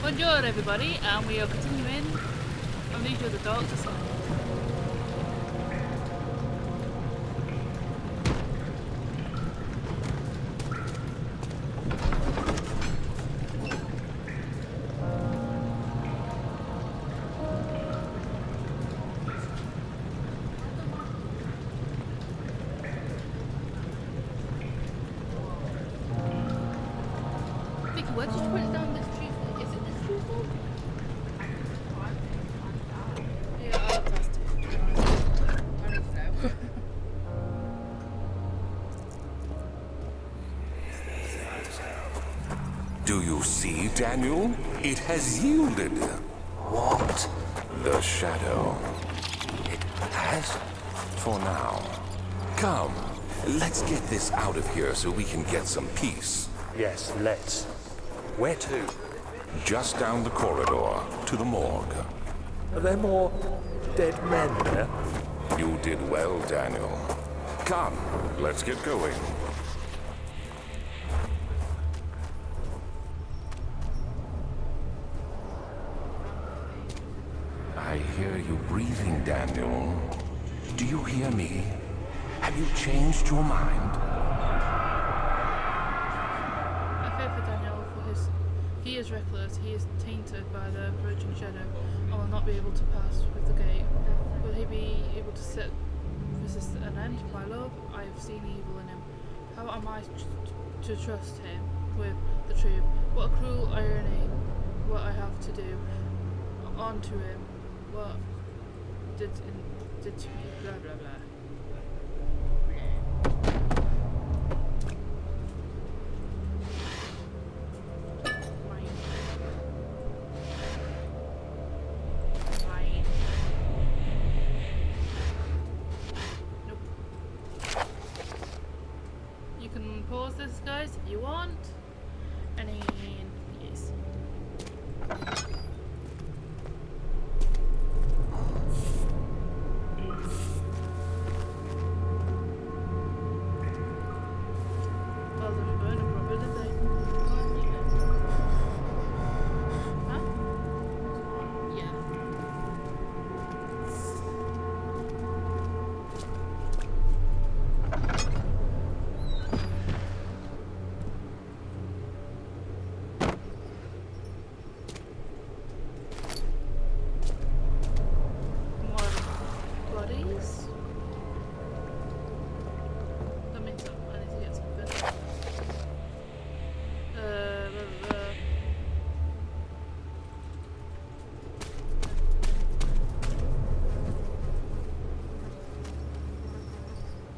Bonjour everybody, and we are continuing Amnesia the Dark Descent. Vicky, where did you put it down this Tuesday? Is it this Tuesday? Yeah, I'll have to ask too. I need to know. Do you see, Daniel? It has yielded. What? The shadow. It has? For now. Come, let's get this out of here so we can get some peace. Yes, let's. Where to? Just down the corridor to the morgue. Are there more dead men there? You did well, Daniel. Come, let's get going. I hear you breathing, Daniel. Do you hear me? Have you changed your mind? I fear for Daniel, for he is reckless, he is tainted by the approaching shadow, and will not be able to pass with the gate. Will he be able to resist an end? My love, I have seen evil in him. How am I to trust him with the truth? What a cruel irony, what I have to do onto him. What did to me, blah blah blah. You can pause this, guys, if you want. And yes. Well, they didn't burn them properly, did they? Huh? Yeah. More bodies? That means that I need to get something. Blah, blah, blah.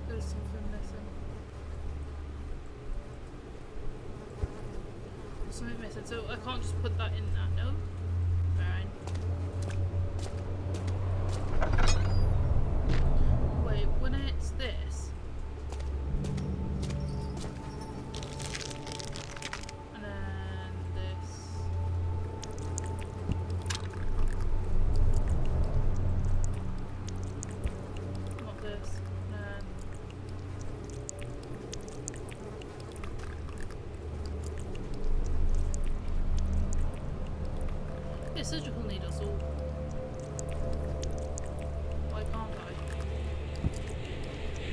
There's something missing. There's something missing, so I can't just put that in that, no? Fine. Wait, when it's this, and then this, not this, and then yeah, surgical needles all. Why can't I?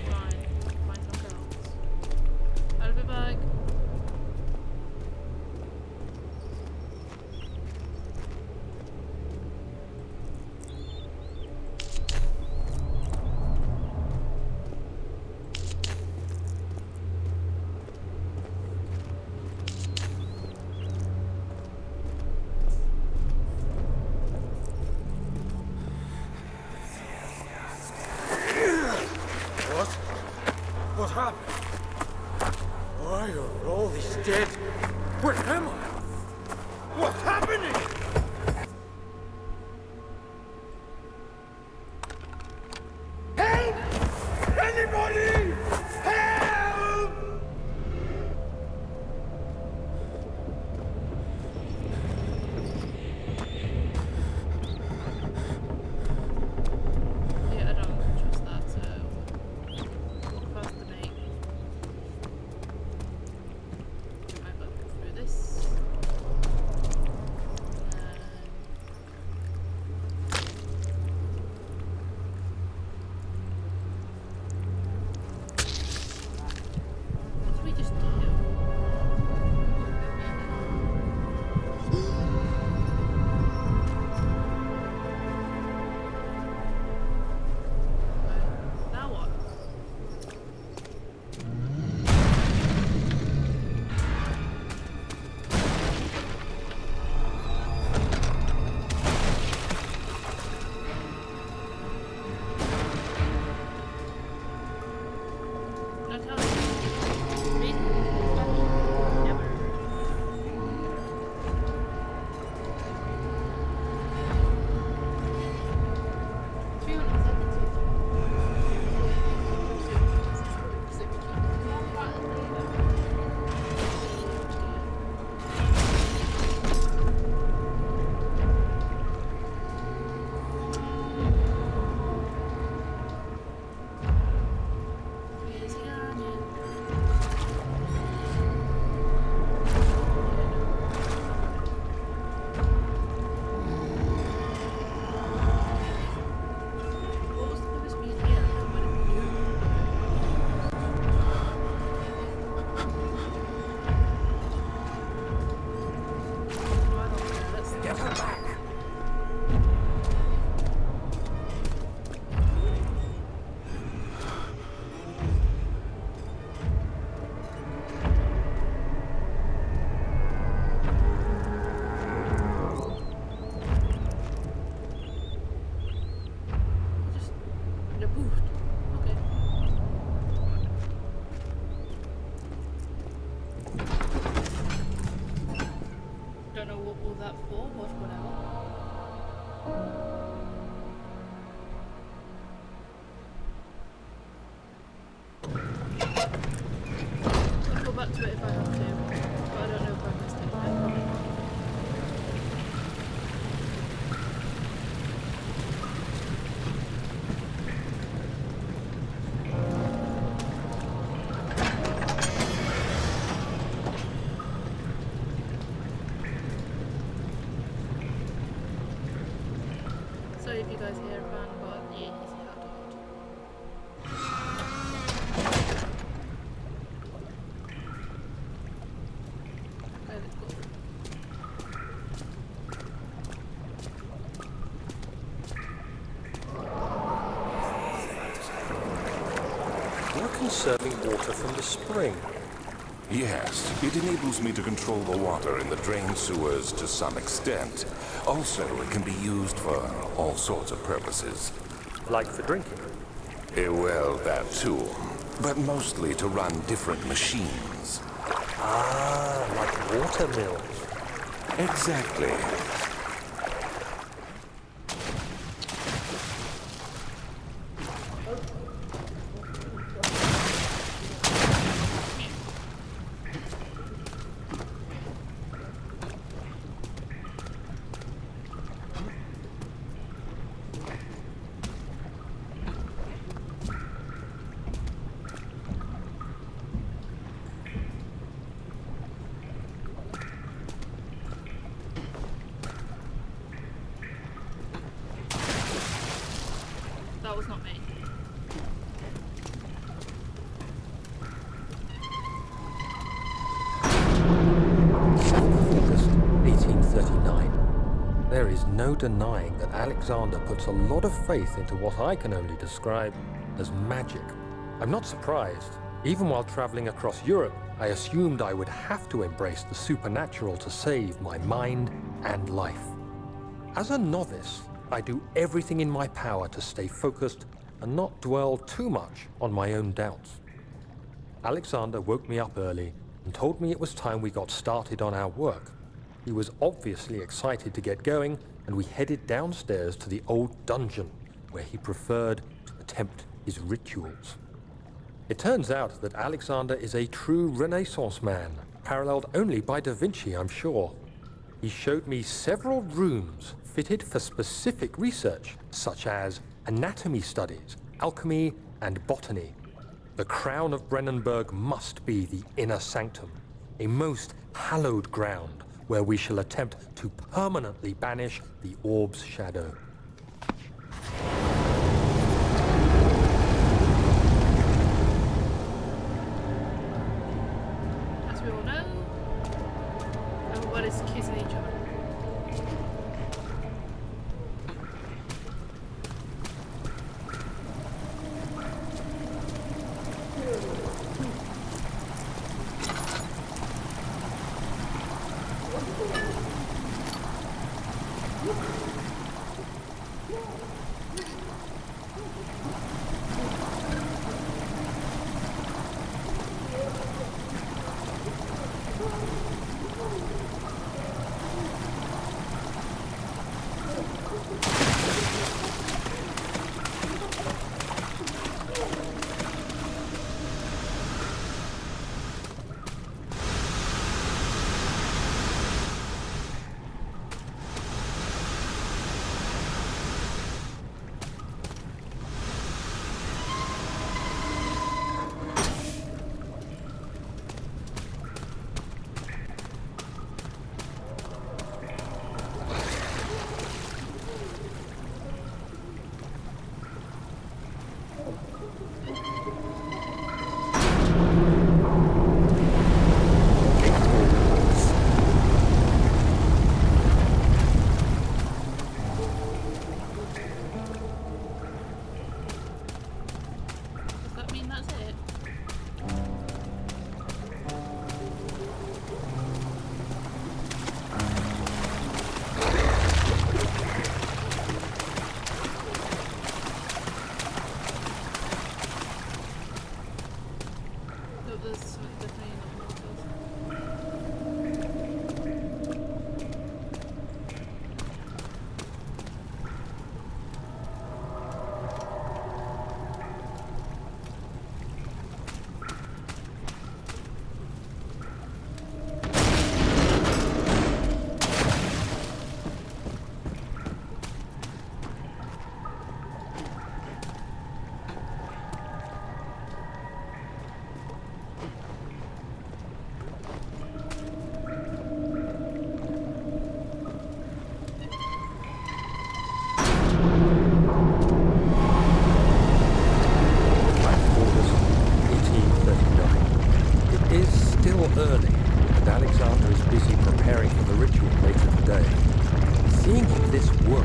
Fine, find something else. I'll be back. What? What happened? Why are all these dead? Where am I? What's happening? Help! Anybody! Help! Yeah, I don't trust that, so walk past the mate. Might go through this. was that for? What whatever? I'll go back to it if I have to, but I don't know if I've missed it. Probably not. Sorry if you guys hear a fan, but yeah, he's hard to hold. Okay, let's go. You're conserving water from the spring. Yes, it enables me to control the water in the drain sewers to some extent. Also, it can be used for all sorts of purposes. Like for drinking. Well, that too. But mostly to run different machines. Ah, like water mills. Exactly. That was not me. August 1839. There is no denying that Alexander puts a lot of faith into what I can only describe as magic. I'm not surprised. Even while traveling across Europe, I assumed I would have to embrace the supernatural to save my mind and life. As a novice, I do everything in my power to stay focused and not dwell too much on my own doubts. Alexander woke me up early and told me it was time we got started on our work. He was obviously excited to get going, and we headed downstairs to the old dungeon where he preferred to attempt his rituals. It turns out that Alexander is a true Renaissance man, paralleled only by Da Vinci, I'm sure. He showed me several rooms fitted for specific research, such as anatomy studies, alchemy, and botany. The crown of Brennenburg must be the inner sanctum, a most hallowed ground where we shall attempt to permanently banish the orb's shadow. As we all know, everybody's kissing each other.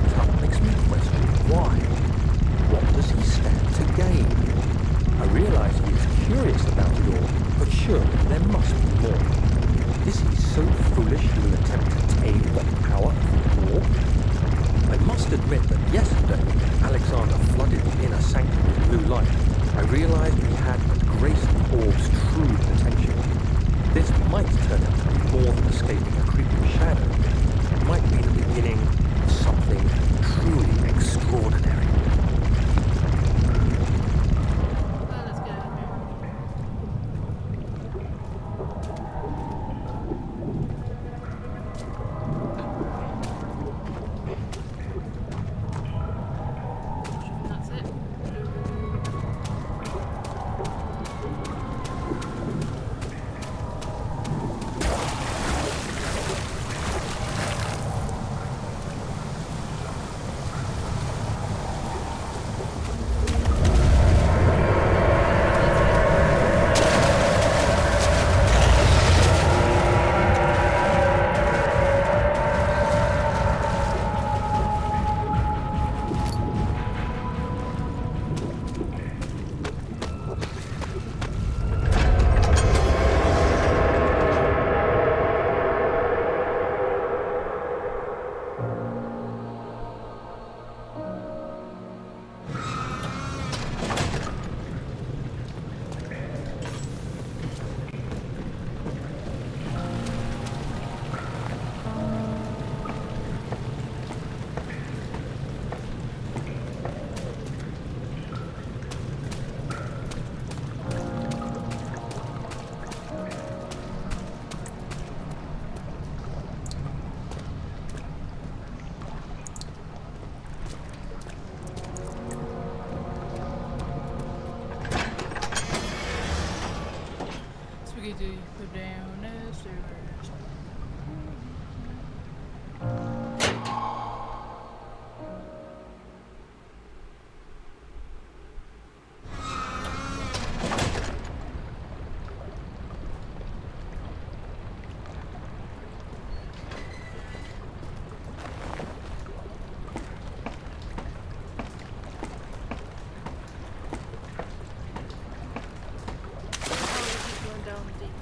comes up makes me question why. What does he stand to gain? I realize he is curious about it all, but surely there must be more. Is he so foolish he will attempt to tame the power of the orb? I must admit that yesterday, when Alexander flooded the inner sanctum with blue light, I realized we had but graced the orb's true potential. This might turn out to be more than escaping a creeping shadow. It might be the beginning of something truly extraordinary. Well, let's get out of here. That's it. Spaghetti, go down the stairs. Going down the deep.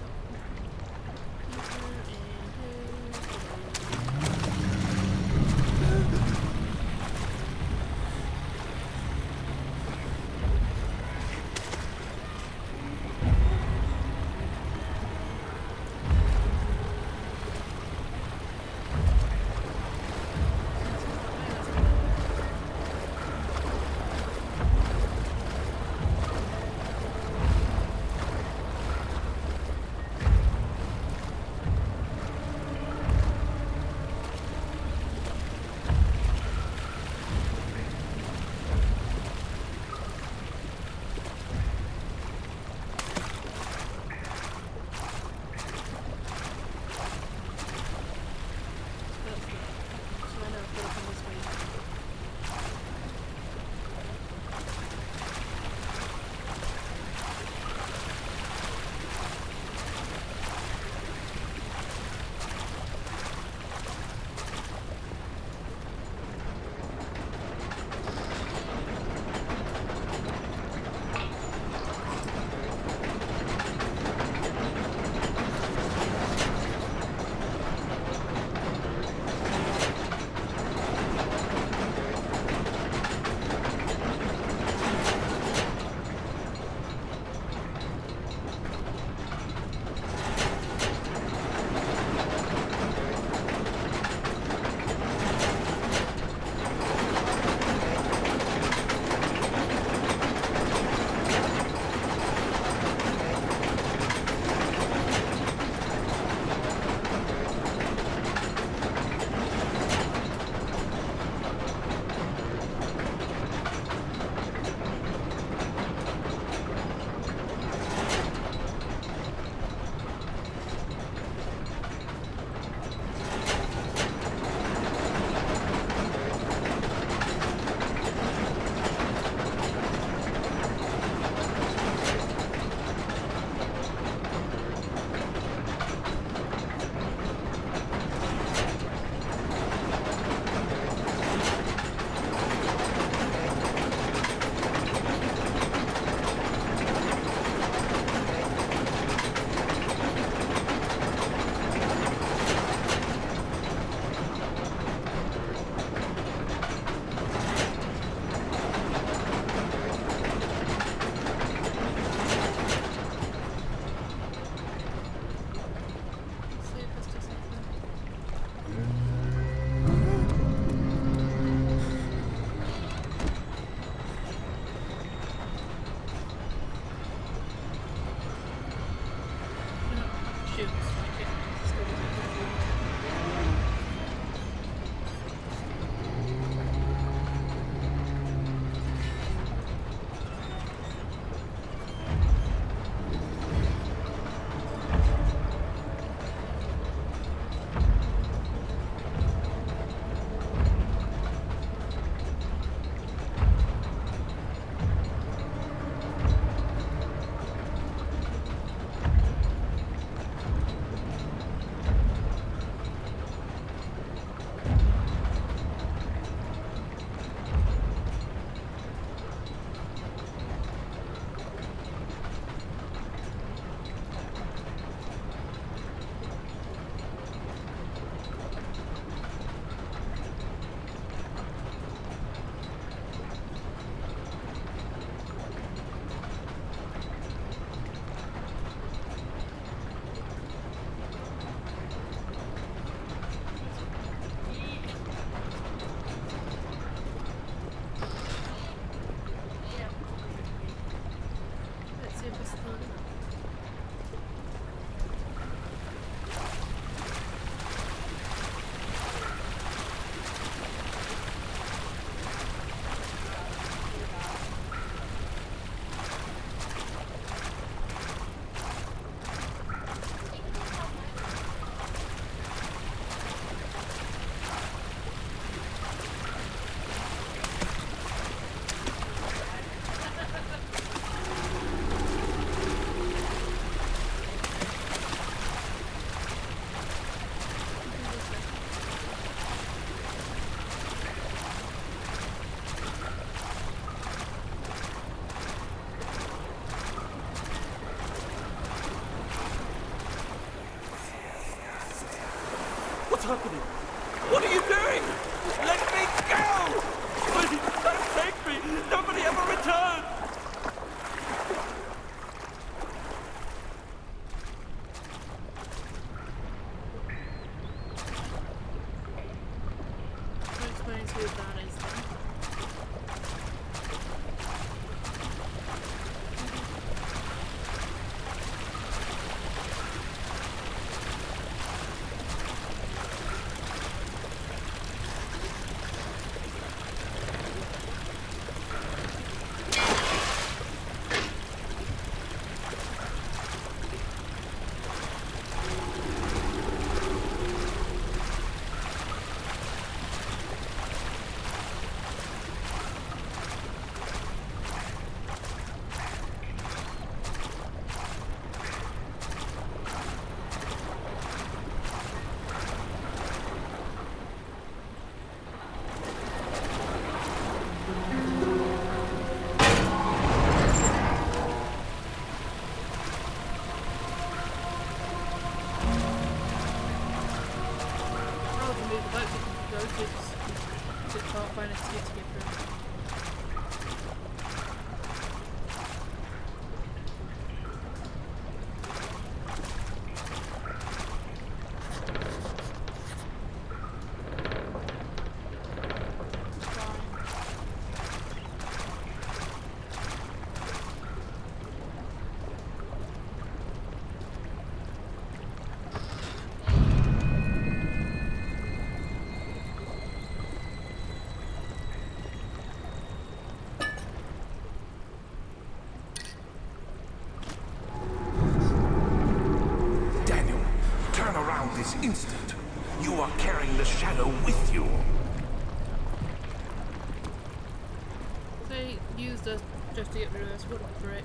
happening? What are you doing? Let me go! Please, don't take me! Nobody ever returns! That explains who that is then. Can't find a ticket to get through. This instant, you are carrying the shadow with you. They used us just to get rid of us. What a prick.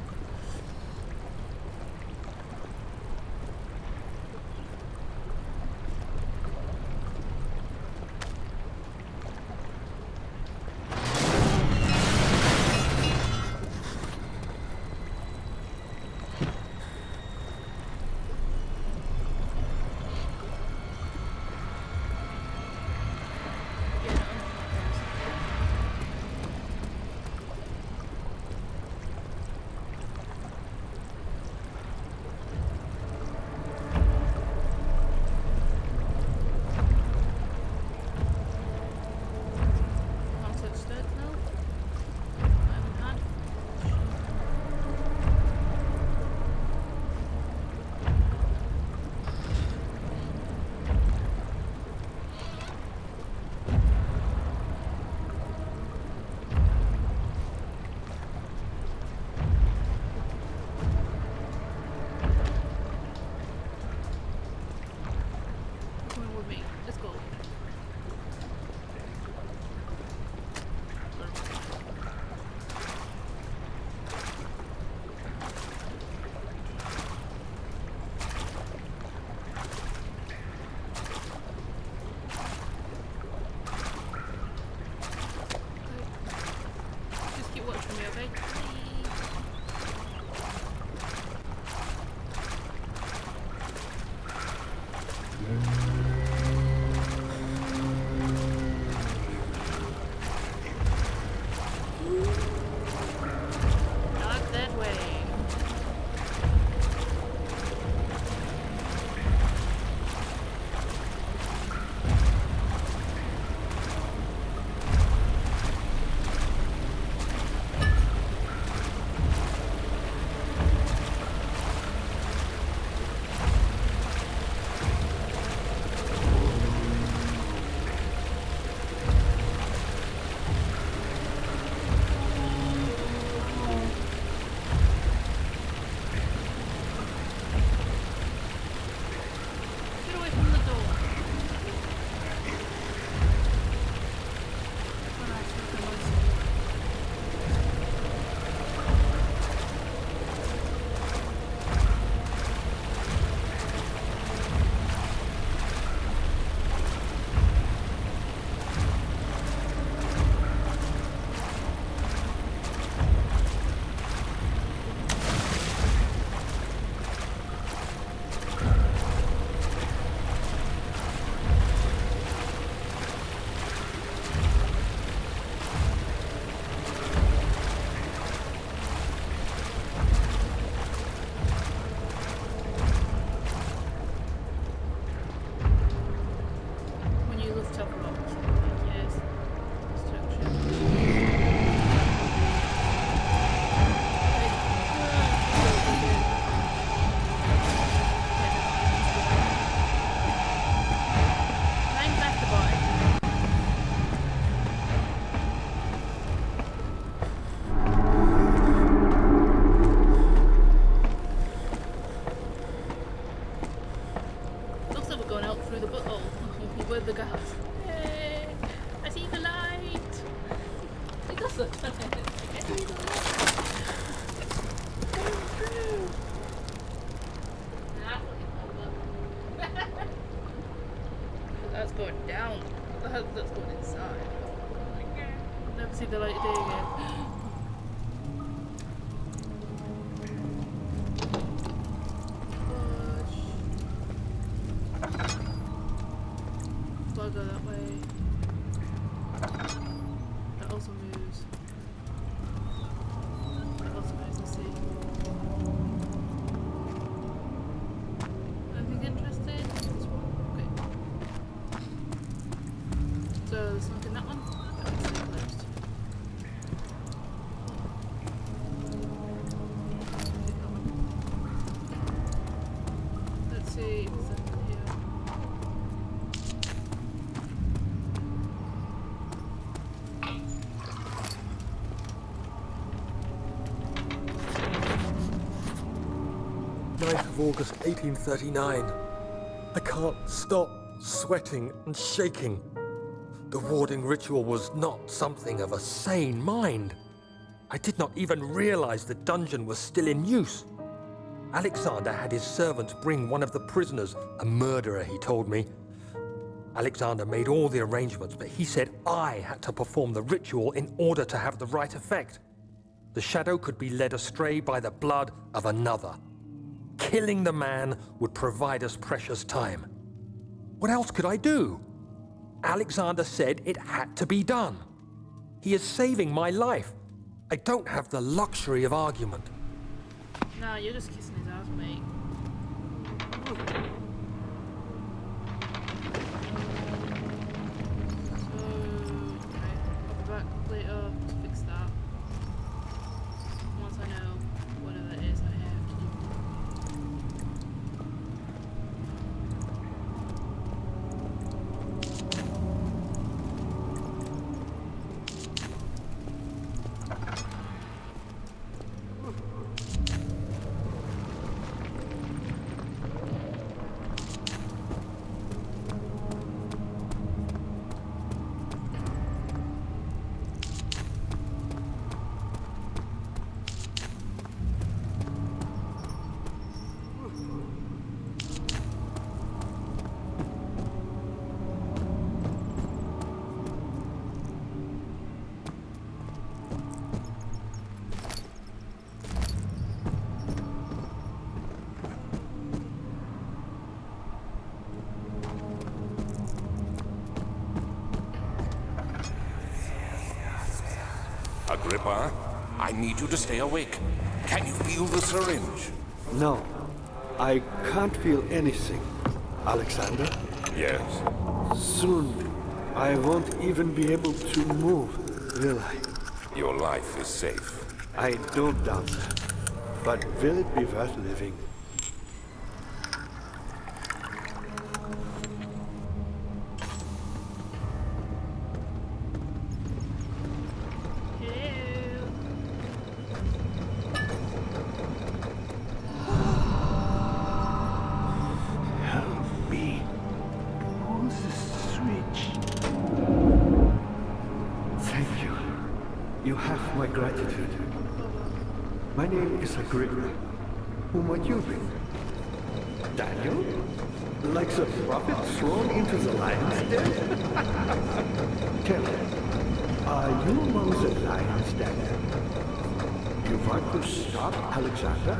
see the light. It does look like it. I see the light. Going through. That's going down. That's going inside. Never see the light of day again. I'll go that way. That also moves. That also moves, let's see. Anything interesting? This one? Okay. So there's something in that one? That one's still closed. Let's see if there's anything here. August 1839. I can't stop sweating and shaking. The warding ritual was not something of a sane mind. I did not even realize the dungeon was still in use. Alexander had his servants bring one of the prisoners, a murderer, he told me. Alexander made all the arrangements, but he said I had to perform the ritual in order to have the right effect. The shadow could be led astray by the blood of another. Killing the man would provide us precious time. What else could I do? Alexander said it had to be done. He is saving my life. I don't have the luxury of argument. Nah, you're just kissing his ass, mate. So, okay, I'll be back later to fix that. Once I know whatever it is I have to do. Agrippa, I need you to stay awake. Can you feel the syringe? No, I can't feel anything. Alexander? Yes. Soon, I won't even be able to move, will I? Your life is safe. I don't doubt that. But will it be worth living? Help me. Who's the switch? Thank you. You have my gratitude. My name is Agrippa. Who might you be? Daniel? Like the prophet thrown into the lion's den? Tell me, are you among the lions, Daniel? You want to stop Alexander?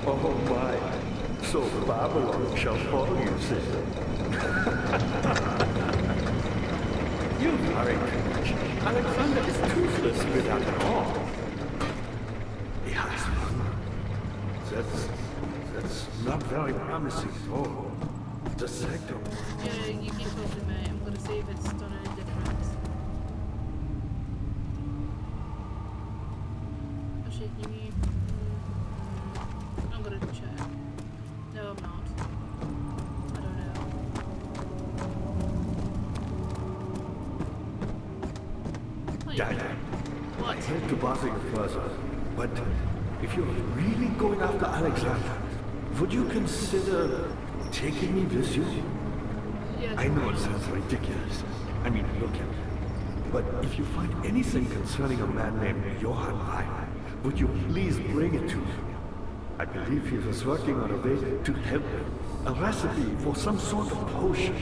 Oh my, so Babylon shall fall, you say. You are encouraged. Alexander is toothless without an arm. He has one. That's not very promising at all. The sector. Yeah, you keep talking, mate. I'm gonna see if it's done any difference. Actually, can you... I'm gonna check. No, I'm not. I don't know. What? Daniel, I What? hate to bother you further, but if you're really going after Alexander, would you consider taking me with you? Yeah, I know it sounds ridiculous. I mean, look at. But if you find anything concerning a man named Johann Wein, would you please bring it to me? I believe he was working on a way to help me. A recipe for some sort of potion,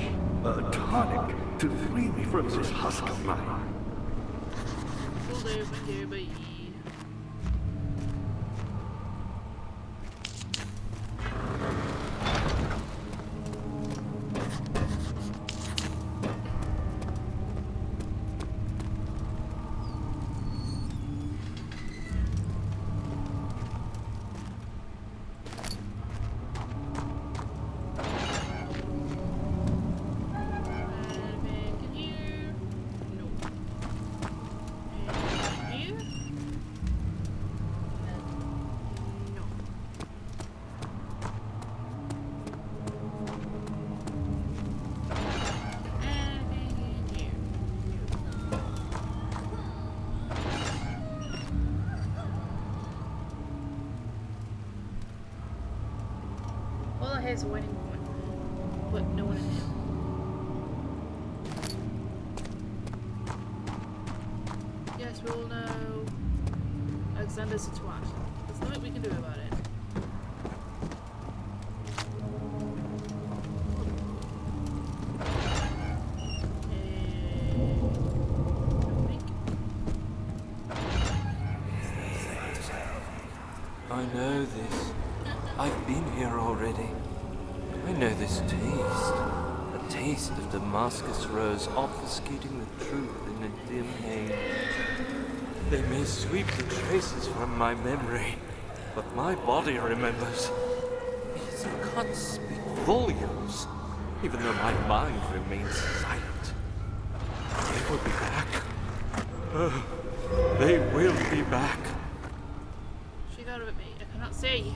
a tonic to free me from this husk of mine. Will do, thank you, bye. Here's a winning point, but no one in here. Yes, we all know Alexander's a twat. There's nothing we can do about it. I know this. I've been here already. I know this taste. A taste of Damascus rose obfuscating the truth in a dim haze. They may sweep the traces from my memory, but my body remembers. These cuts speak volumes, even though my mind remains silent. They will be back. They will be back. She got it at me. I cannot see.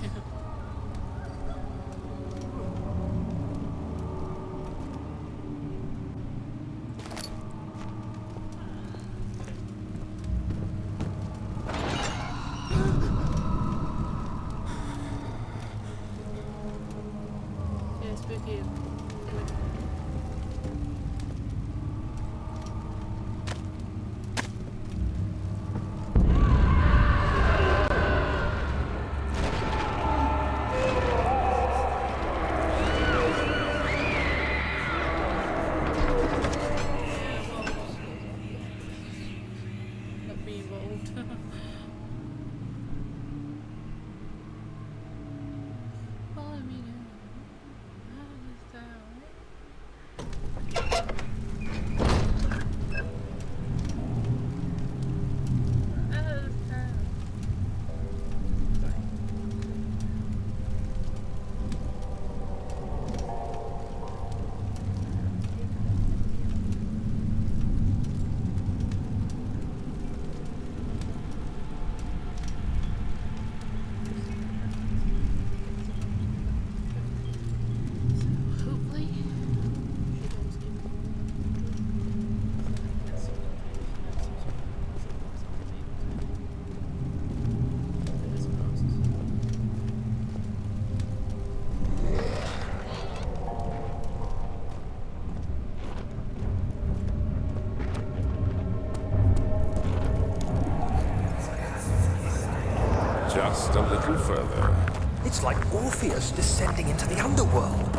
Just a little further. It's like Orpheus descending into the underworld.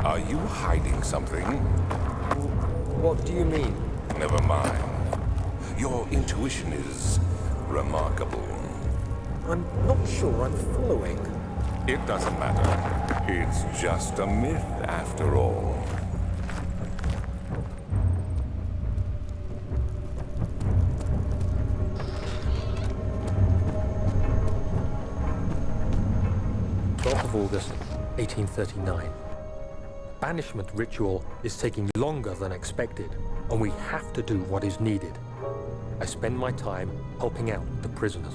Are you hiding something? What do you mean? Never mind. Your intuition is remarkable. I'm not sure I'm following. It doesn't matter. It's just a myth after all. August 1839. The banishment ritual is taking longer than expected, and we have to do what is needed. I spend my time helping out the prisoners.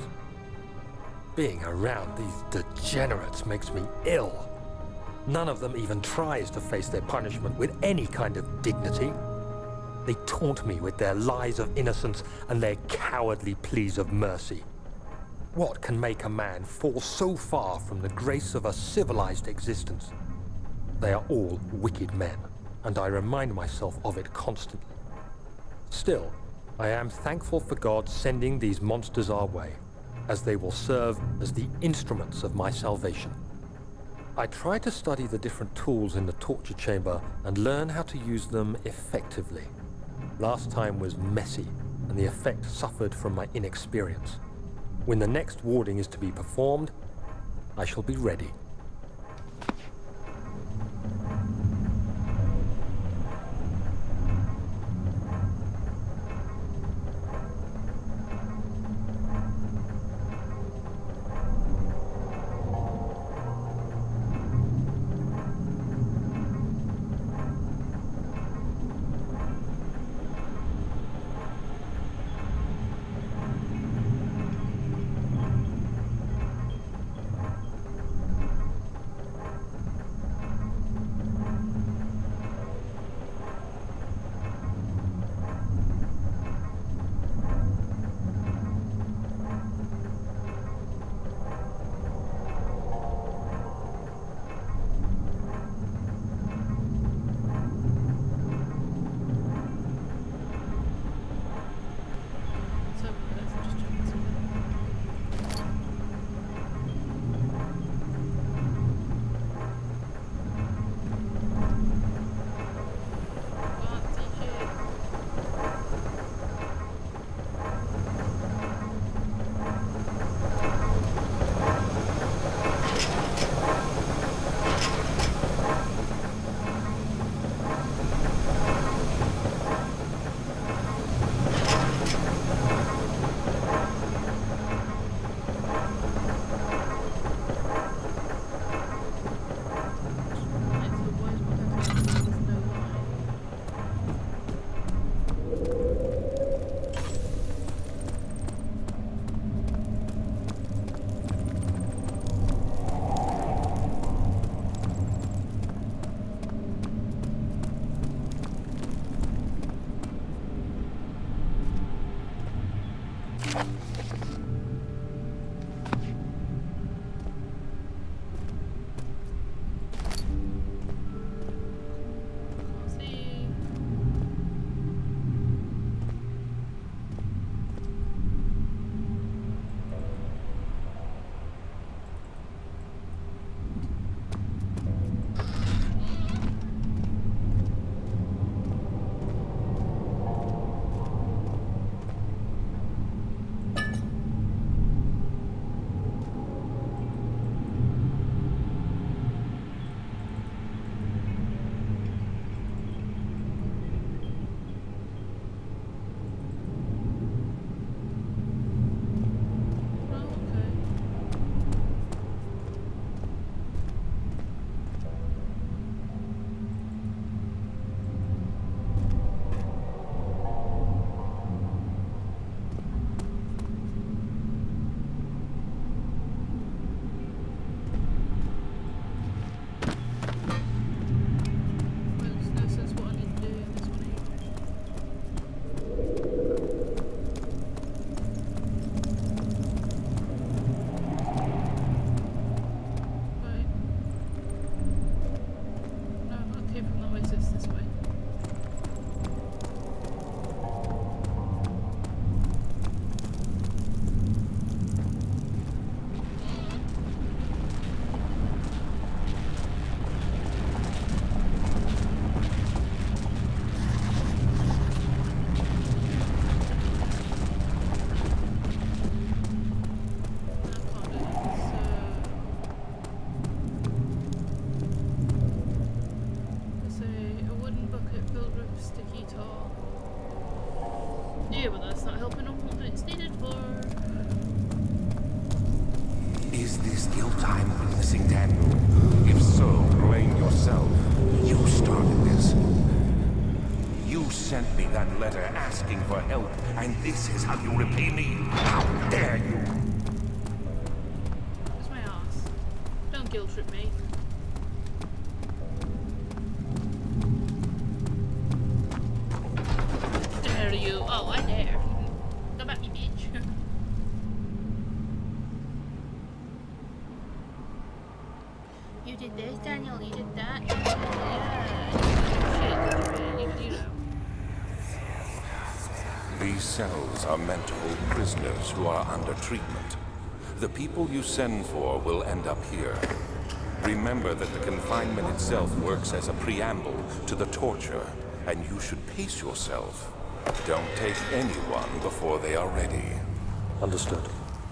Being around these degenerates makes me ill. None of them even tries to face their punishment with any kind of dignity. They taunt me with their lies of innocence and their cowardly pleas of mercy. What can make a man fall so far from the grace of a civilized existence? They are all wicked men, and I remind myself of it constantly. Still, I am thankful for God sending these monsters our way, as they will serve as the instruments of my salvation. I try to study the different tools in the torture chamber and learn how to use them effectively. Last time was messy, and the effect suffered from my inexperience. When the next warding is to be performed, I shall be ready. So let's just check this again. Can't see shit. Right, so why is my character there's no line? Can't see. Oh, okay. Makes no sense what I need to do in this one here. Right. No, I came from that way, so it's this way. I can't do that, so... There's a wooden bucket filled with sticky tar. Yeah, but that's not helping on what it's needed for. Is this guilt I'm witnessing, Daniel? If so, blame yourself. You started this. You sent me that letter asking for help, and this is how you repay me? How dare you! It's my ass. Don't guilt trip me. Dare you? Oh, I dare. Come at me, bitch. You did this, Daniel. You did that. Yeah. Shit. You know. These cells are meant to hold prisoners who are under treatment. The people you send for will end up here. Remember that the confinement itself works as a preamble to the torture, and you should pace yourself. Don't take anyone before they are ready. Understood.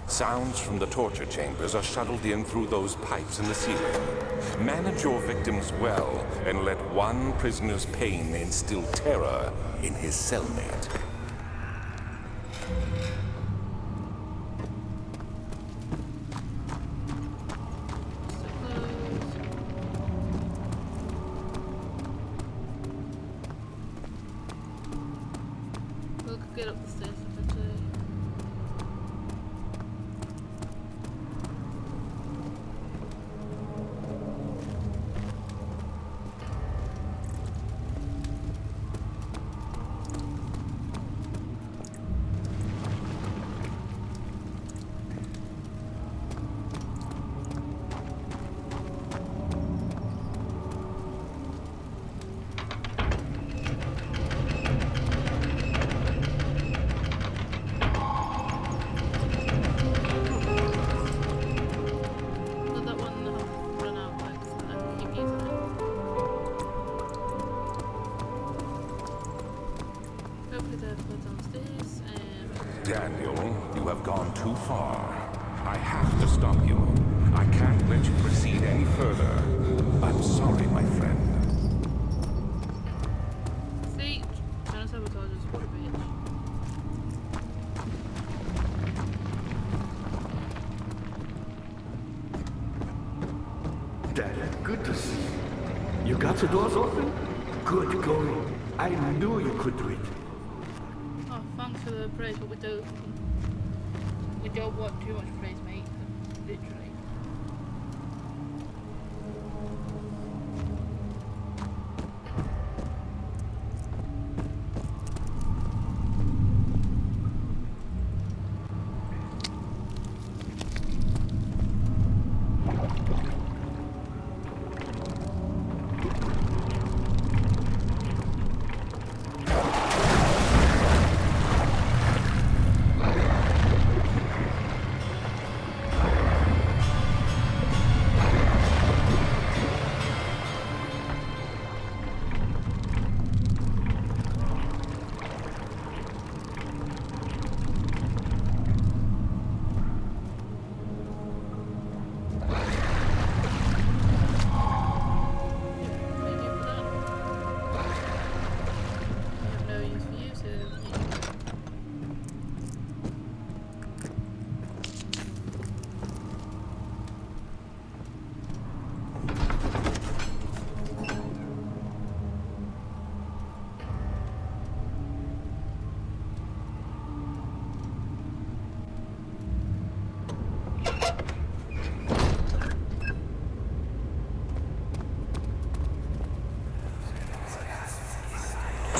Sounds from the torture chambers are shuttled in through those pipes in the ceiling. Manage your victims well, and let one prisoner's pain instill terror in his cellmate. We'll get up the stairs eventually. Let that one run out next and then keep using it. Hopefully they'll go downstairs and Daniel, you have gone too far. I have to stop you. I can't let you proceed any further. I'm sorry, my friend. see, trying to sabotage us, what a bitch. Daniel, good to see you. You got the doors open? Good going. I knew you could do it. Oh, thanks for the praise, but we don't want too much praise, mate. Literally.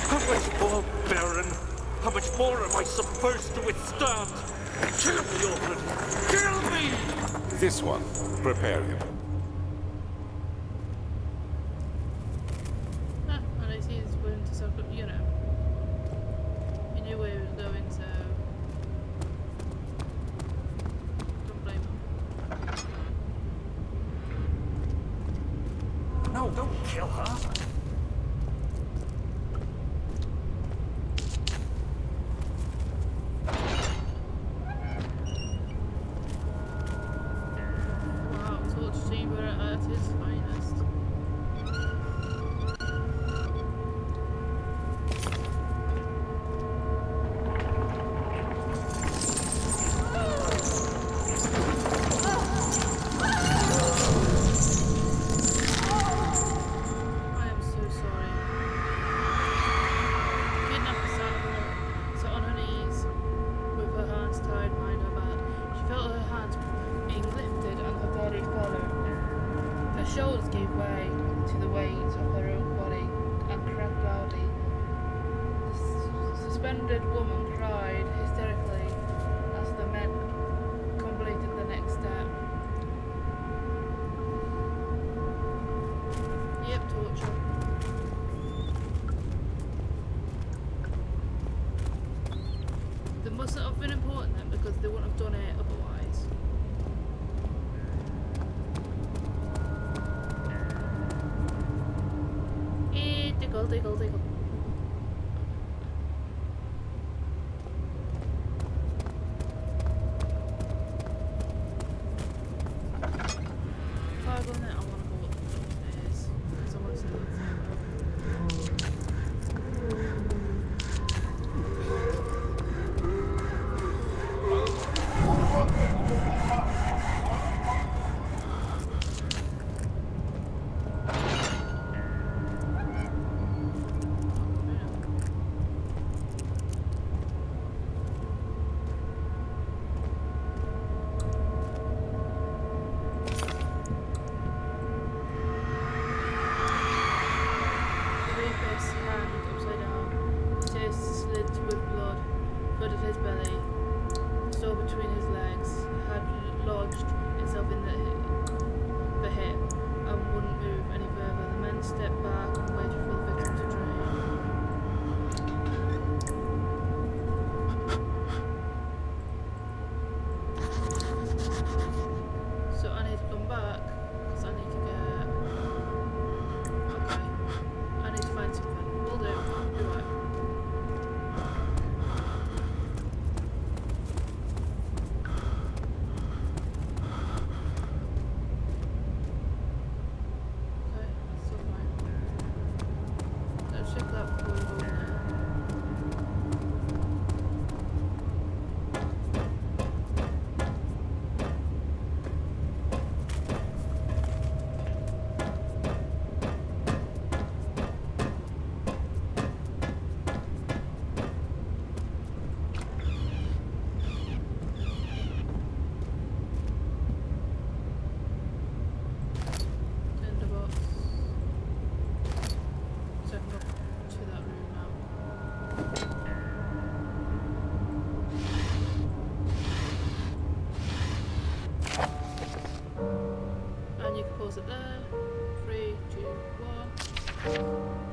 How much more, Baron? How much more am I supposed to withstand? Kill me already! Kill me! This one. Prepare him. Ah, at least he's willing to suck up, you know. He knew where he was going, so don't blame him. No, don't kill her! Wow, torch chamber at its finest. I am so sorry. Kidnapper sat on her knees with her hands tied behind her back. She felt her hands being lifted and her body follow. Her shoulders gave way to the weight of her own body and cracked loudly. The suspended woman cried hysterically as the men completed the next step. Yep, torture. mustn't have been important then, because they wouldn't have done it otherwise. Diggle, diggle, diggle. If I go in there, I want to go upstairs, because I want to see what's there. Pause it there. 3, 2, 1.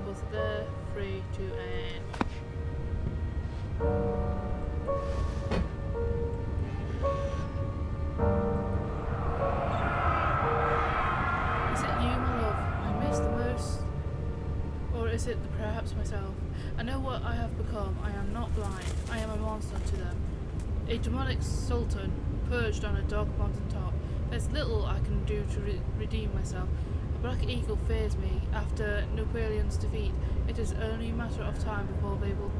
Pause it there. 3, 2, and 1. Is it you, my love, I miss the most? Or is it perhaps myself? I know what I have become. I am not blind. I am a monster to them. A demonic sultan perched on a dark mountain top. There's little I can do to redeem myself. A black eagle fears me. After Napoleon's defeat, it is only a matter of time before they will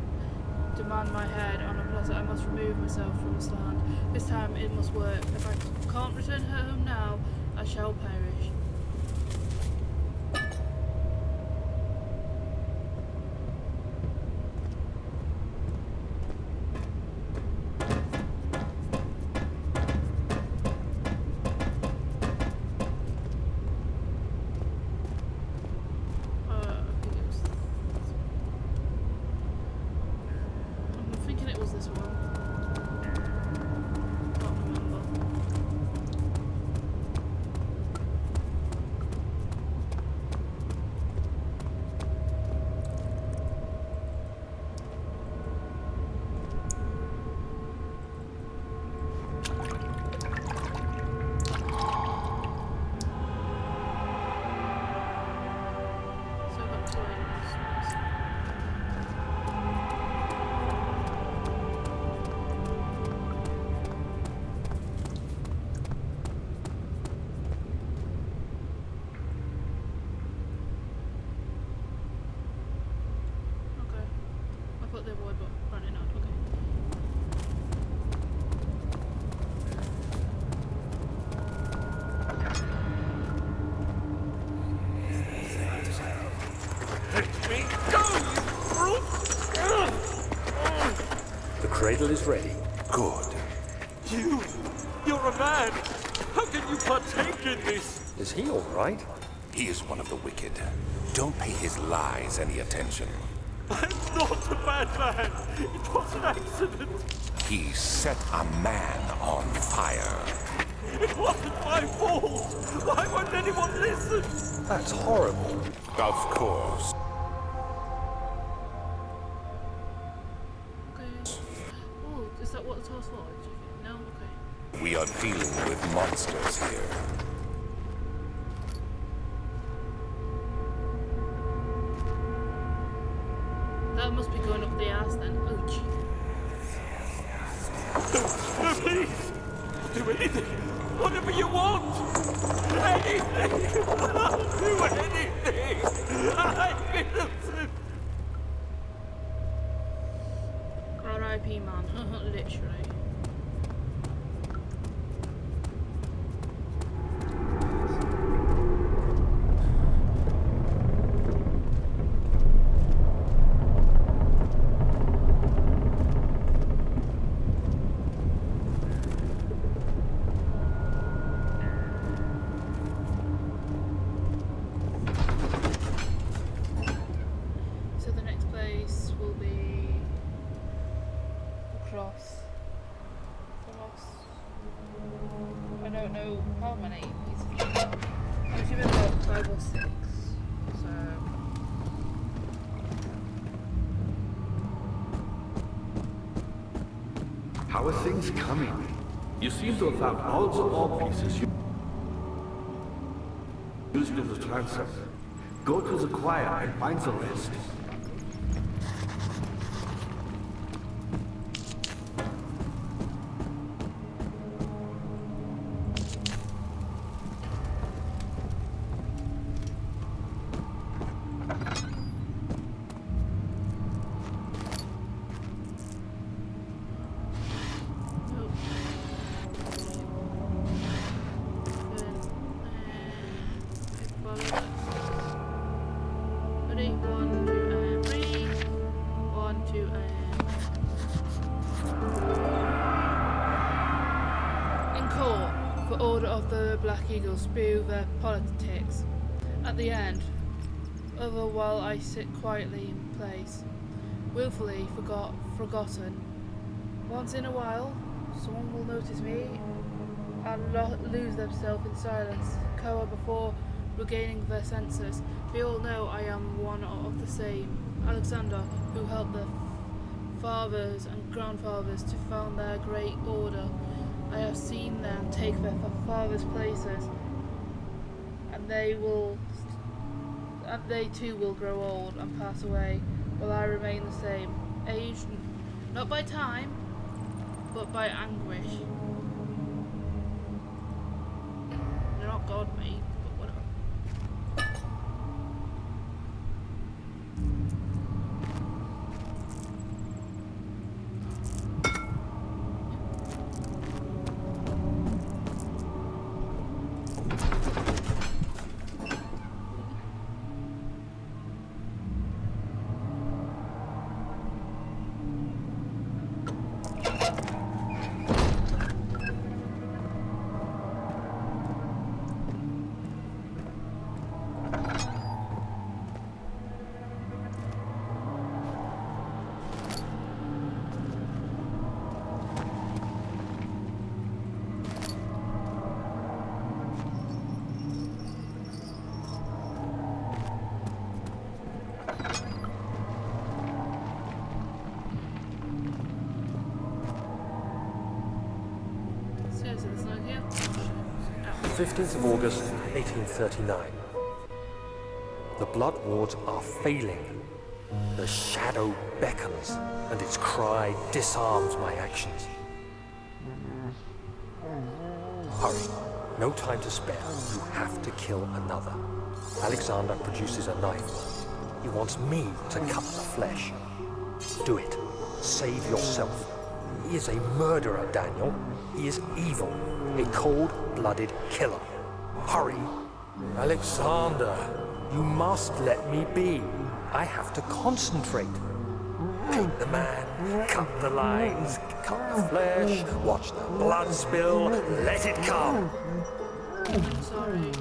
demand my head on a platter. I must remove myself from this land. This time it must work. If I can't return home now, I shall perish. The cradle is ready. Good. You're a man! How can you partake in this? Is he all right? He is one of the wicked. Don't pay his lies any attention. I'm not a bad man! It was an accident! He set a man on fire. It wasn't my fault! Why won't anyone listen? That's horrible. Of course. Okay. Oh, is that that what the task for? Do you think? No? Okay. We are dealing with monsters here. That must be going up the ass then. Oh, gee. Please! Do anything! Whatever you want! Anything! I'll do anything! I'm innocent! R.I.P. man. Literally. So the next place will be across. I don't know how many pieces. I'm assuming about 5 or 6. So How are things coming? You seem to have found all the ore pieces used in the transfer. Go to the choir and find the rest. ready? 1, 2, and 3. 1, 2, and... In court, for order of the Black Eagle, spew their politics. At the end, over while I sit quietly in place, willfully forgotten. Once in a while, someone will notice me and lose themselves in silence, cower before regaining their senses. We all know I am one of the same, Alexander, who helped their fathers and grandfathers to found their great order. I have seen them take their fathers' places, and they too will grow old and pass away, while I remain the same, aged not by time, but by anguish. They're not God, mate, but whatever. Seriously, there's no here? 15th of August, 1839. The blood wards are failing. The shadow beckons, and its cry disarms my actions. Hurry. No time to spare. You have to kill another. Alexander produces a knife. He wants me to cut the flesh. Do it. Save yourself. He is a murderer, Daniel. He is evil. A cold-blooded killer. Hurry. Alexander, you must let me be. I have to concentrate. Paint the man, cut the lines, cut the flesh, watch the blood spill, let it come. I'm sorry.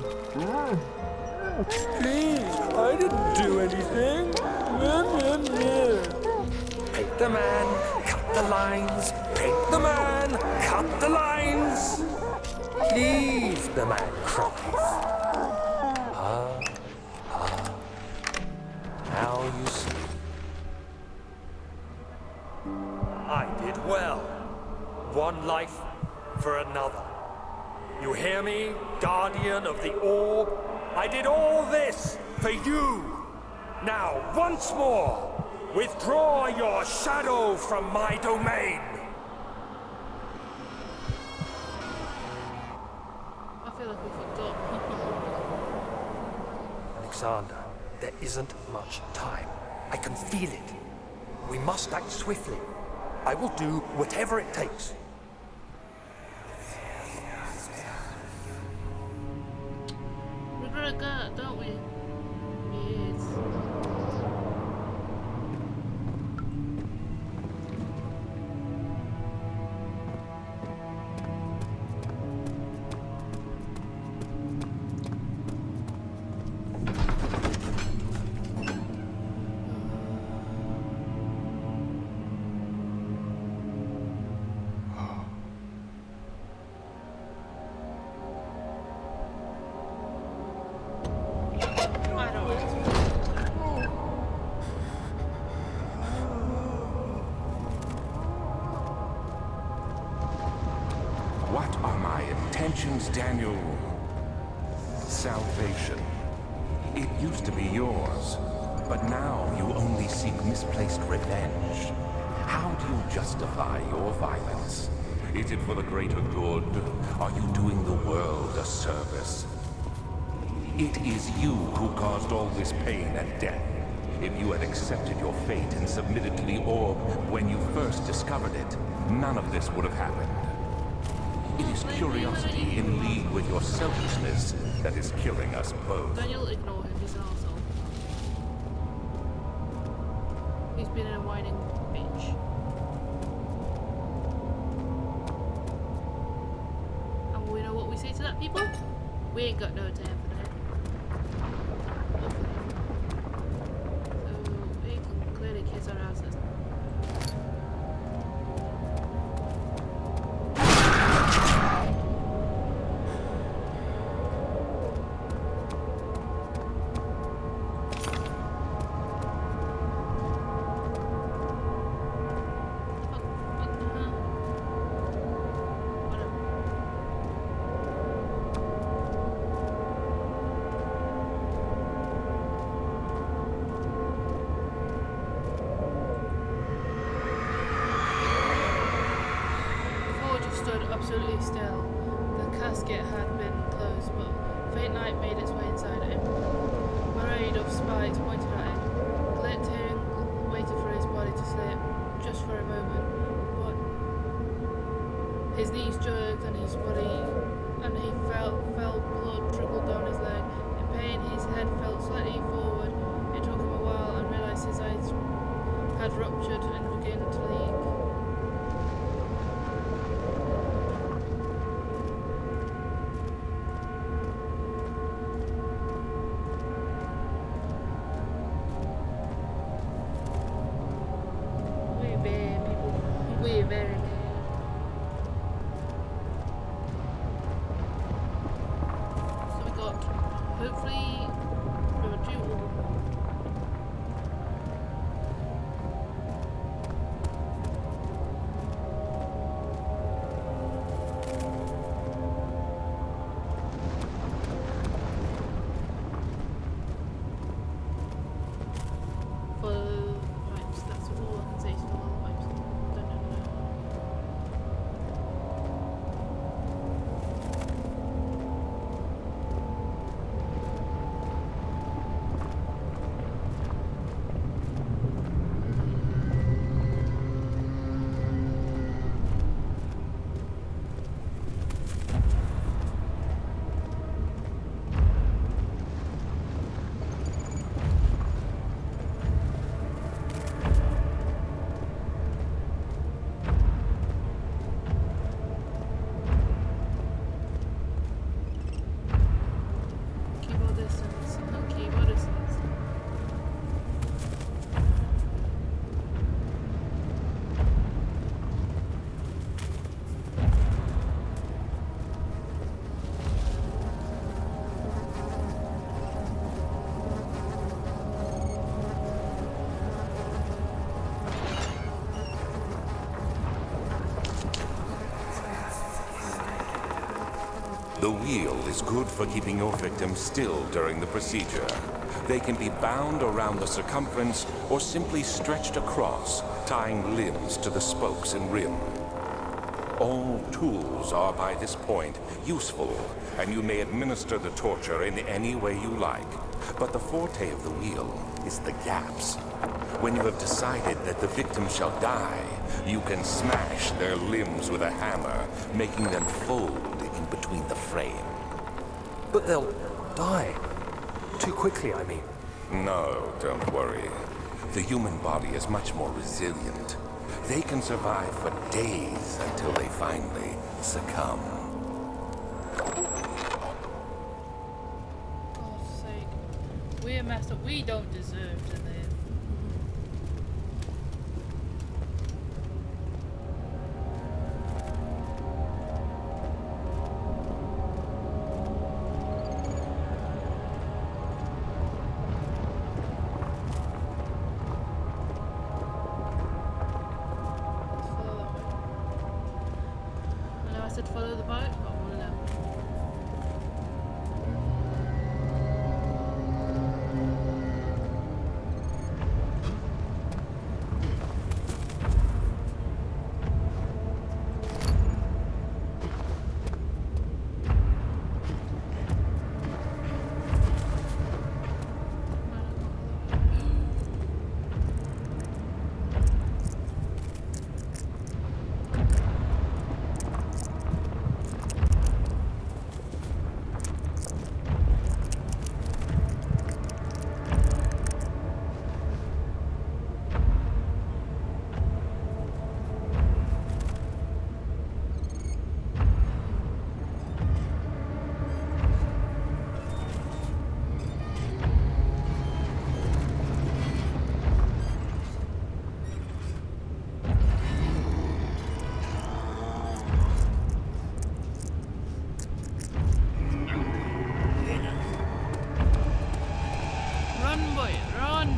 Please, I didn't do anything. Paint the man, cut the lines, paint the man, cut the lines. Please, the man cries. Now you see. I did well. one life for another. You hear me, guardian of the orb? I did all this for you. Now, once more, withdraw your shadow from my domain. I feel like we fucked up. Alexander, there isn't much time. I can feel it. We must act swiftly. I will do whatever it takes. We're gonna go, don't we? Yes. I don't know. What are my intentions, Daniel? Salvation. It used to be yours, but now you only seek misplaced revenge. How do you justify your violence? Is it for the greater good? Are you doing the world a service? It is you who caused all this pain and death. If you had accepted your fate and submitted to the orb when you first discovered it, none of this would have happened. It is curiosity in league with your selfishness that is killing us both. Daniel, ignore him, he's an arsehole. He's been a whining bitch. And we know what we say to that, people? We ain't got no time for that. So, we can clearly kiss our asses. Absolutely still. The casket had been closed, but faint light made its way inside him. A parade of spies pointed at him. Clipped him, waited for his body to slip, just for a moment. But his knees jerked and his body, and he felt blood trickle down his leg. In pain, his head fell slightly forward. It took him a while and realized his eyes had ruptured and began to leak. We're very bad. So we got, hopefully, we will do all of them. For the pipes, that's all I can say for all the pipes. Don't know. The wheel is good for keeping your victim still during the procedure. They can be bound around the circumference or simply stretched across, tying limbs to the spokes and rim. All tools are by this point useful, and you may administer the torture in any way you like. But the forte of the wheel is the gaps. When you have decided that the victim shall die, you can smash their limbs with a hammer, making them fold in between the frame. But they'll die. Too quickly, I mean. No, don't worry. The human body is much more resilient. They can survive for days until they finally succumb. God's sake. We're messed up. We don't deserve to live. Follow the boat, but I want to know. Run, boy, run!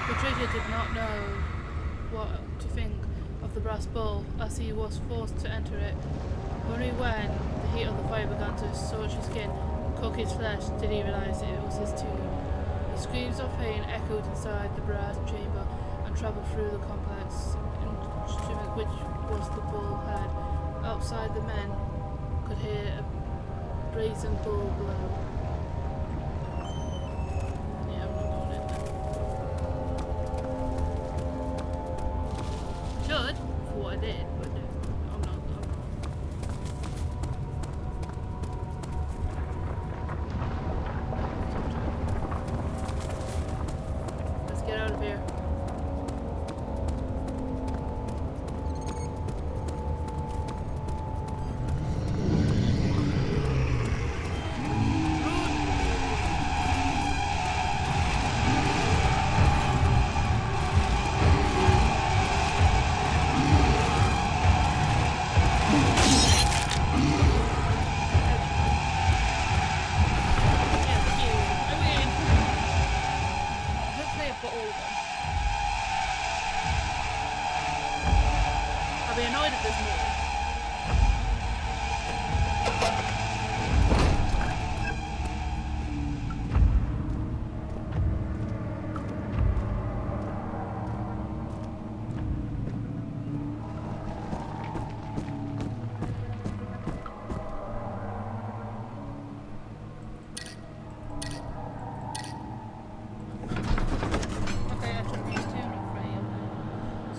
Patricia did not know what to think of the brass bowl as he was forced to enter it. Only when the heat of the fire began to scorch his skin, cook his flesh, did he realize it was his tomb. The screams of pain echoed inside the brass chamber and travelled through the complex instrument which was the bull head. Outside, the men could hear a brazen bull blow. Yeah, I'm not going in there. Should, for what I did, but no, I'm not. Let's get out of here. I'll be annoyed if there's more.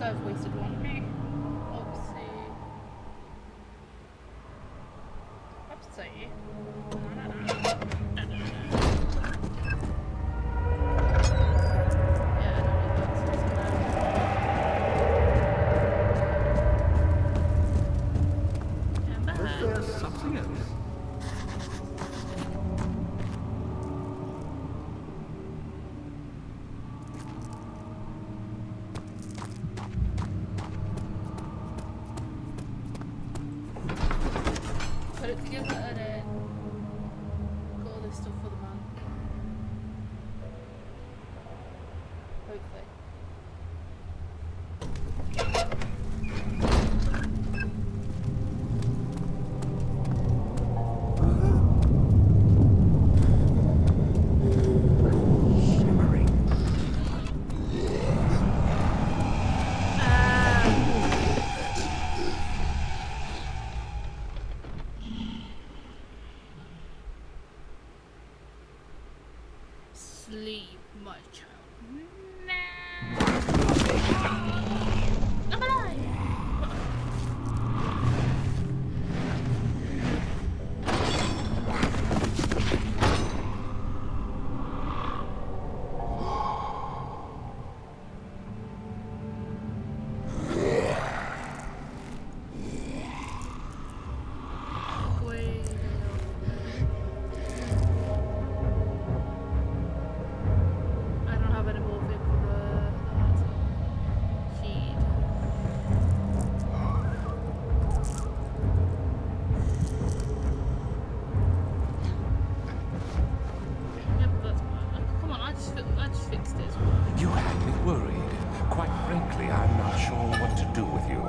I've wasted one. Oopsie. Oopsie. Yeah, I don't need that. And Is back. there something else? Put it together and then got all this stuff for the man. Hopefully. Shimmering. Sleep, my child. I'm alive! I don't have any more thing for the feed. Yep, that's mine. Come on, I just fixed it. You had me worried. Quite frankly, I'm not sure what to do with you.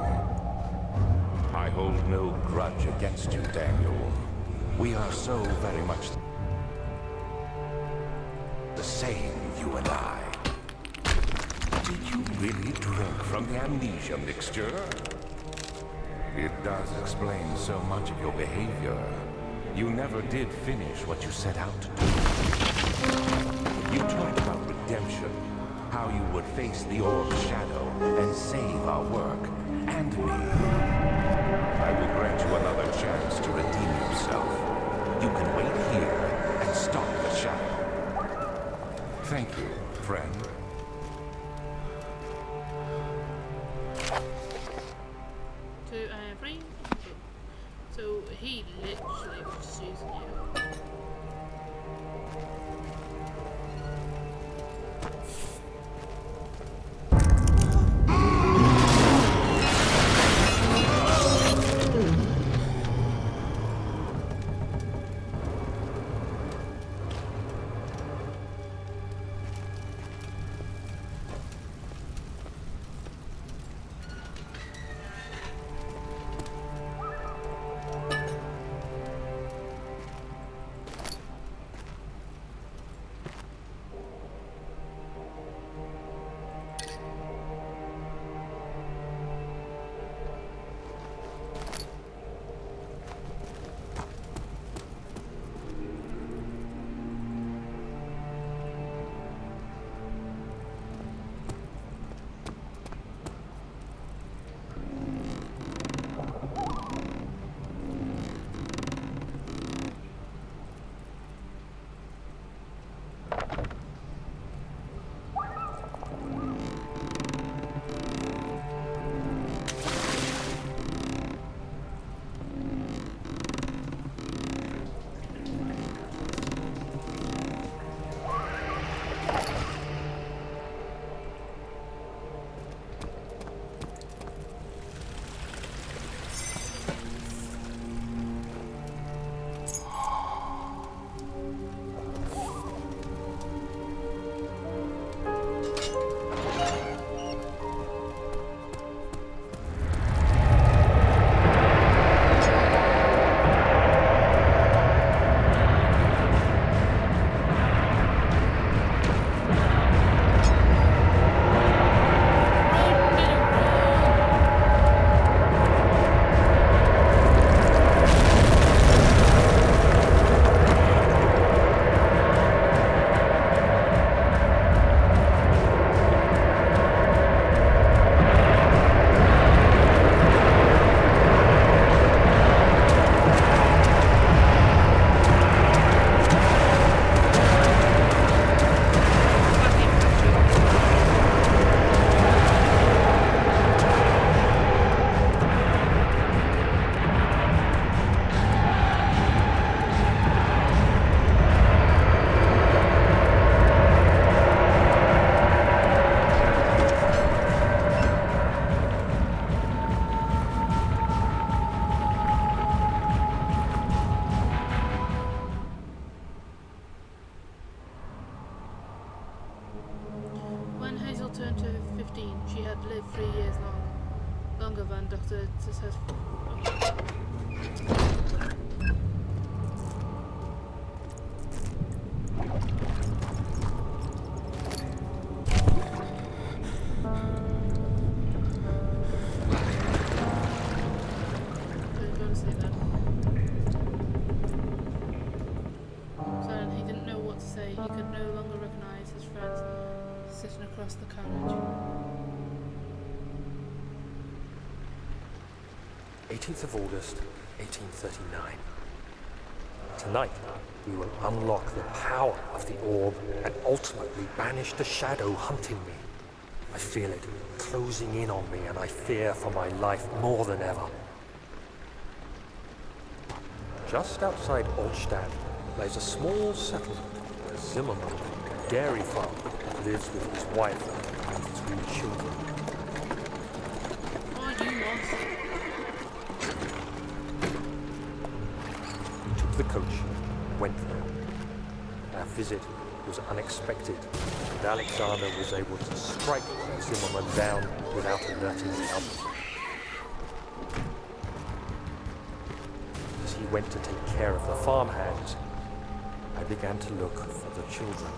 I hold no grudge against you, Daniel. We are so very much the same, you and I. Did you really drink from the amnesia mixture? It does explain so much of your behavior. You never did finish what you set out to do. You talked about redemption, how you would face the orb's shadow and save our work, and me. I will grant you another chance to redeem yourself. You can wait here and stop the shadow. Thank you, friend. Two and three. So he literally was just using you. days longer than Dr. says. Sitting across the carriage. 18th of August, 1839. Tonight, we will unlock the power of the orb and ultimately banish the shadow hunting me. I feel it closing in on me and I fear for my life more than ever. Just outside Altstadt lies a small settlement where Zimmerman, a dairy farmer, lives with his wife and 3 children. Oh, you lost. We took the coach and went there. Our visit was unexpected, and Alexander was able to strike Zimmerman down without alerting the others. As he went to take care of the farmhands, I began to look for the children.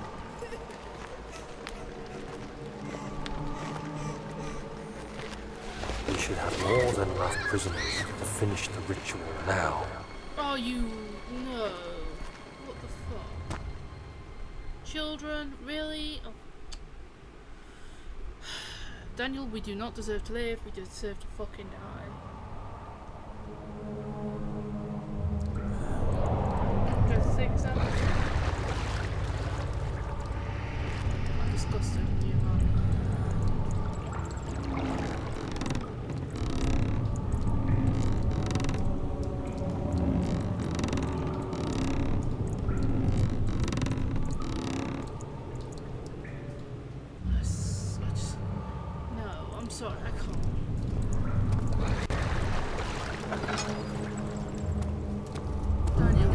We should have more than enough prisoners to finish the ritual now. Oh, you... no. What the fuck? Children? Really? Oh. Daniel, we do not deserve to live. We deserve to fucking die. Guys, take us out. I'm disgusted in you, man. Sorry, I can't. Daniel.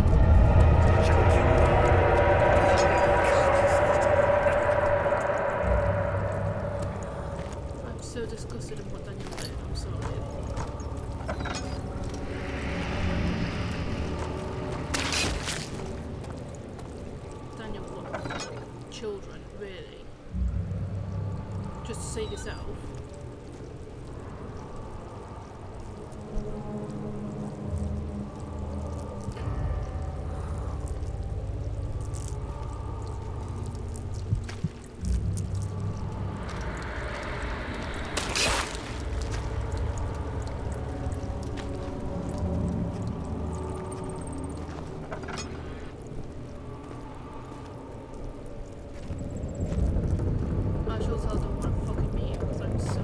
I'm so disgusted in what Daniel did. I'm sorry. Daniel, what? Children, really? Just to save yourself? I sure as hell don't want to fucking meet you because I'm so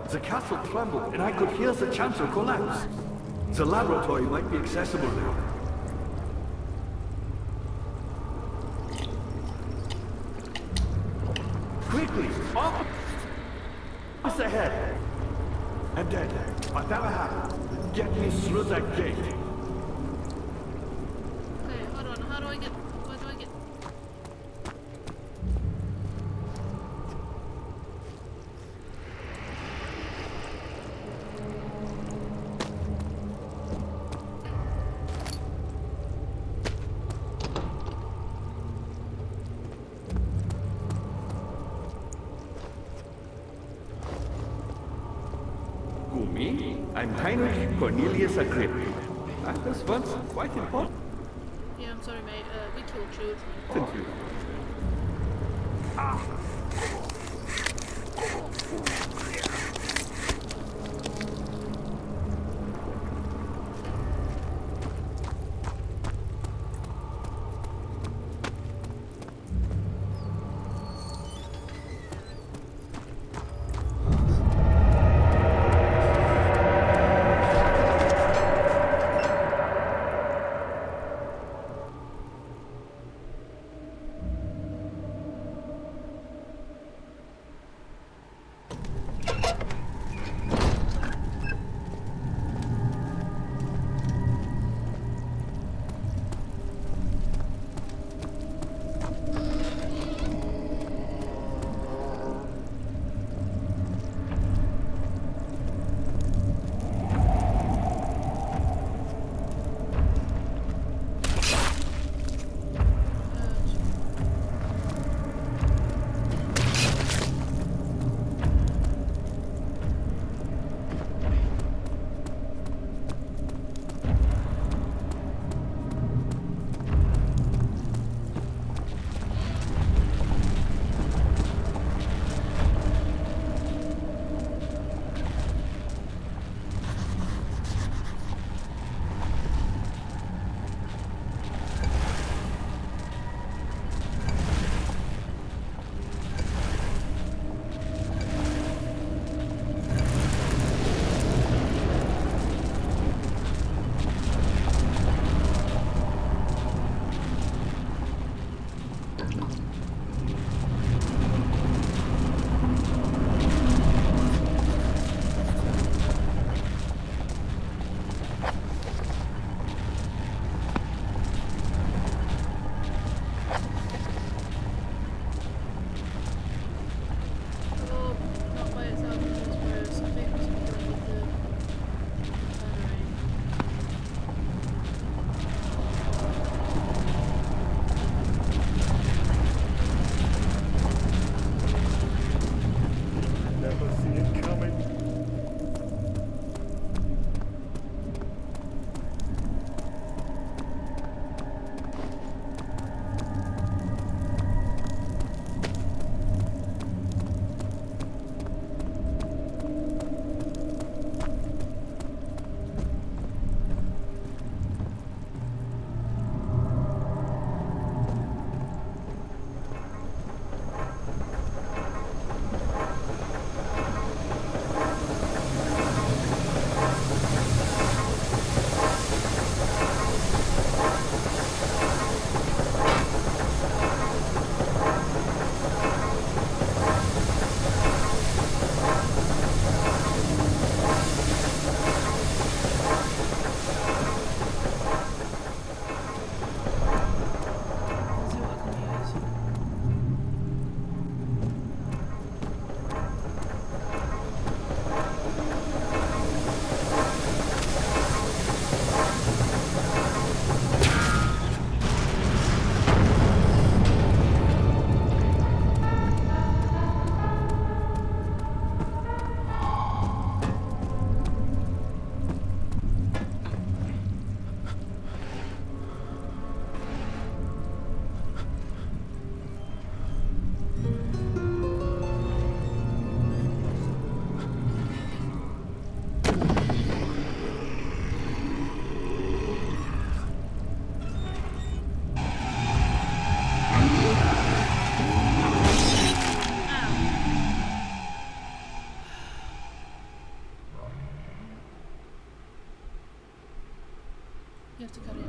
The castle trembled and I could hear the chancel collapse. The laboratory might be accessible now. Quickly, off ahead. And then, whatever happens, get me through that gate. Okay, hold on. How do I get? Where do I get? Me? I'm Heinrich Cornelius Agrippa. I was once quite important Yeah, I'm sorry, mate. We kill children. to you. have to carry on.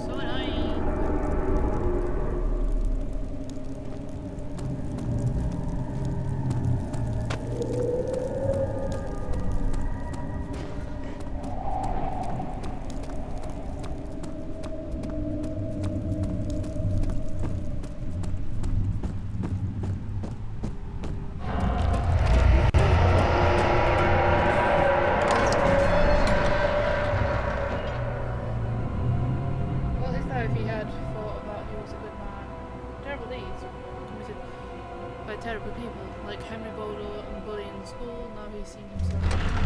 So annoying. Well, if that if he had thought about he was a good man. Terrible deeds committed by terrible people, like Henry Bodo and bullying in school, now he's seen himself.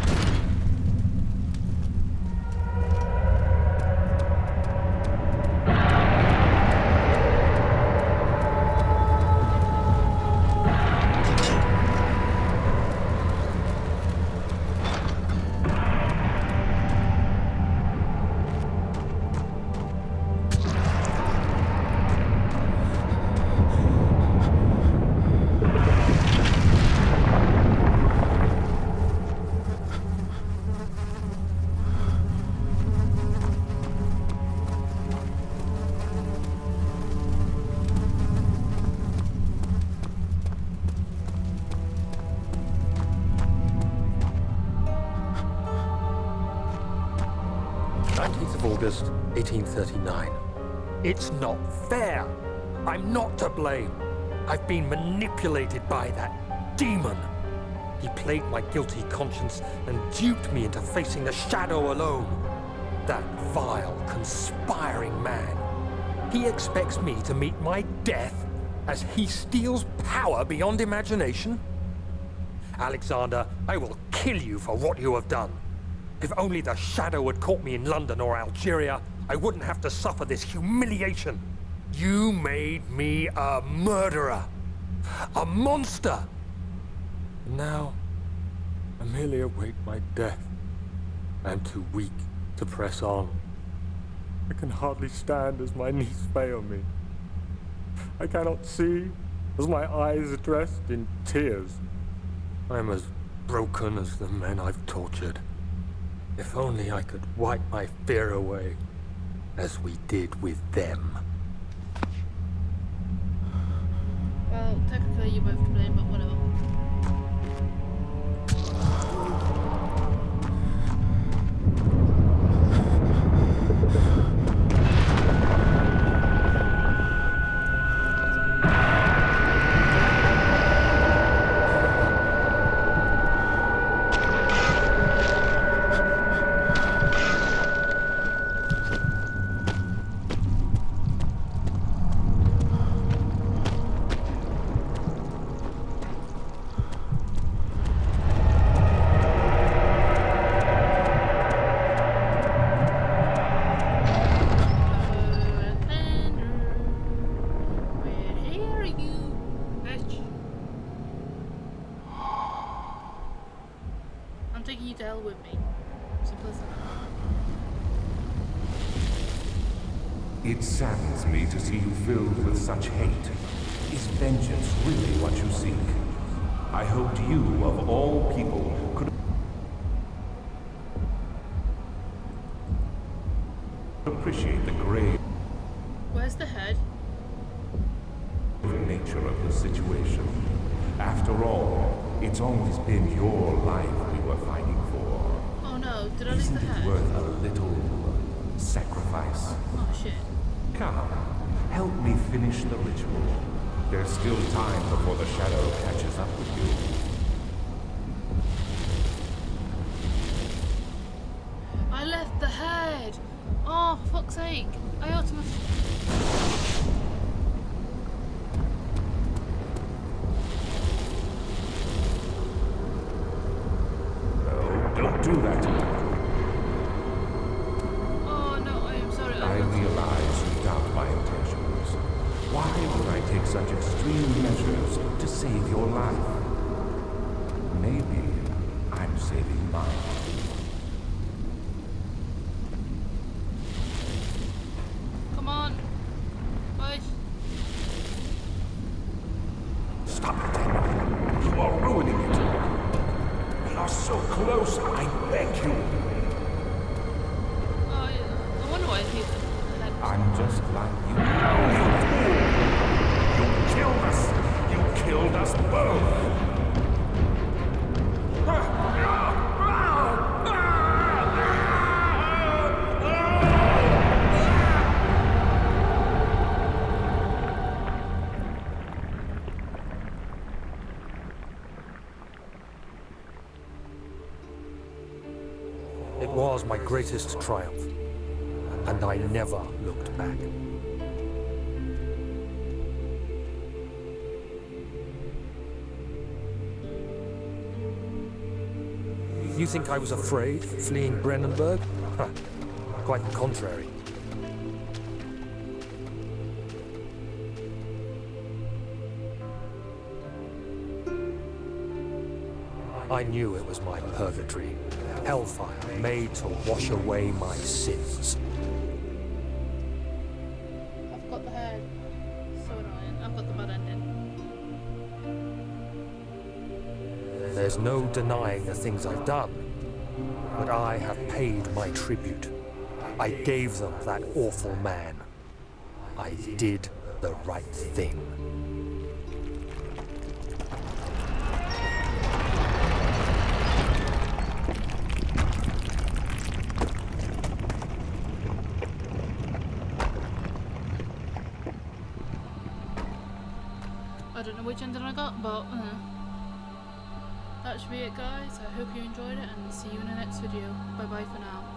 August 1839. It's not fair. I'm not to blame. I've been manipulated by that demon. He played my guilty conscience and duped me into facing the shadow alone. That vile, conspiring man. He expects me to meet my death as he steals power beyond imagination. Alexander, I will kill you for what you have done. If only the shadow had caught me in London or Algeria, I wouldn't have to suffer this humiliation. You made me a murderer. A monster. And now, I merely await my death. I am too weak to press on. I can hardly stand as my knees fail me. I cannot see as my eyes are dressed in tears. I am as broken as the men I've tortured. If only I could wipe my fear away, as we did with them. Well, technically you're both to blame, but whatever. Taking you to hell with me. Simple as that. It saddens me to see you filled with such hate. Is vengeance really what you seek? I hoped you, of all people, could appreciate the grave Where's the head? nature of the situation. After all, it's always been your life we were fighting for. Oh no, did I lose Isn't the it head? worth a little sacrifice? Oh shit. Come, help me finish the ritual. There's still time before the shadow catches up with you. I left the head! Oh, for fuck's sake. I ought to have... No, don't do that. Oh no, I am sorry. I realize you doubt my intentions. Why would I take such extreme measures to save your life? Maybe I'm saving mine. Come on. Bye. Stop it, Daniel. You are ruining it. We are so close, I beg you. Oh, yeah. I wonder why he's the head. I'm just like you. No, you fool! You killed us! You killed us both! It was my greatest triumph, and I never looked back. You think I was afraid, fleeing Brennenburg? Huh. Quite the contrary. I knew it was my purgatory, hellfire made to wash away my sins. I've got the head. So annoying. I've got the bad ending. There's no denying the things I've done, but I have paid my tribute. I gave them that awful man. I did the right thing. I don't know which ending I got, but that should be it, guys. I hope you enjoyed it, and see you in the next video. Bye bye for now.